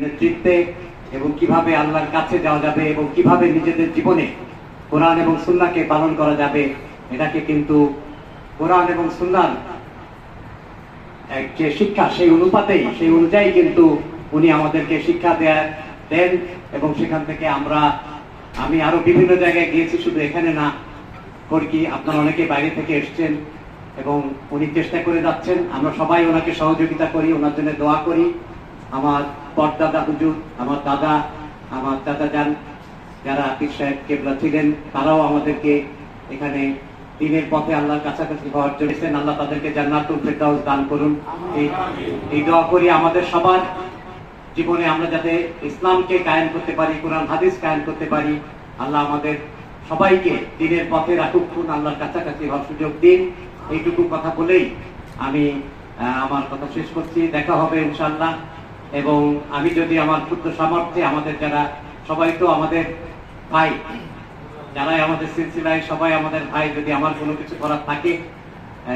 নেতৃত্বে এবং কিভাবে আল্লাহর কাছে যাওয়া যাবে এবং কিভাবে নিজেদের জীবনে কোরআন এবং সুন্নাহকে পালন করা যাবে, এটাকে কিন্তু কোরআন এবং সুন্নাহর যে শিক্ষা সেই অনুযায়ী কিন্তু উনি আমাদেরকে শিক্ষা দেন এবং সেখান থেকে আমি আরো বিভিন্ন জায়গায় গিয়েছি, শুধু এখানে না করি, আপনারা অনেকে বাইরে থেকে এসছেন এবং উনি চেষ্টা করে যাচ্ছেন। আমরা সবাই ওনাকে সহযোগিতা করি, ওনার জন্য দোয়া করি। আমার পরদাদা হুজুর, আমার দাদা, আমার দাদা যান যারা পীর সাহেব কেবলা ছিলেন, তারাও আমাদেরকে এখানে দিনের পথে আল্লাহর কাছাকাছি হওয়ার জন্য আল্লাহ তাদেরকে জান্নাতুল ফেরদাউস দান করুন। এই দোয়া করি আমাদের সবার জীবনে আমরা যাতে ইসলামকে কায়েম করতে পারি, কোরআন হাদিস কায়েম করতে পারি। আল্লাহ আমাদের সবাইকে দিনের পথে রাখুক, আল্লাহর কাছাকাছি হওয়ার সুযোগ দিন। এইটুকু কথা বলেই আমি আমার কথা শেষ করছি। দেখা হবে ইনশাআল্লাহ। এবং আমি যদি আমার ক্ষুদ্র সামর্থ্যে, আমাদের যারা সবাই তো আমাদের ভাই, যারাই আমাদের সিলসিলায় সবাই আমাদের ভাই, যদি আমার কোনো কিছু করার থাকে,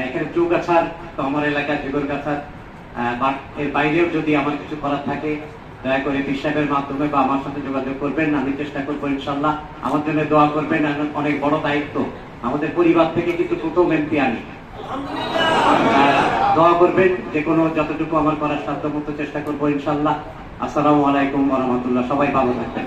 এখানে চৌগাছার তো আমার এলাকার যুগরগাছার, বাট এর বাইরেও যদি আমার কিছু করার থাকে, দয়া করে পীর সাহেবের মাধ্যমে বা আমার সাথে যোগাযোগ করবেন। আমি চেষ্টা করবো ইনশাআল্লাহ। আমার জন্য দোয়া করবেন। অনেক বড় দায়িত্ব, আমাদের পরিবার থেকে কিন্তু প্রথম এমপি আমি। দোয়া করবেন, যে কোনো যতটুকু আমার করার সাধ্যমতো চেষ্টা করবো ইনশাআল্লাহ। আসসালামু আলাইকুম ওয়া রাহমাতুল্লাহ। সবাই ভালো থাকবেন।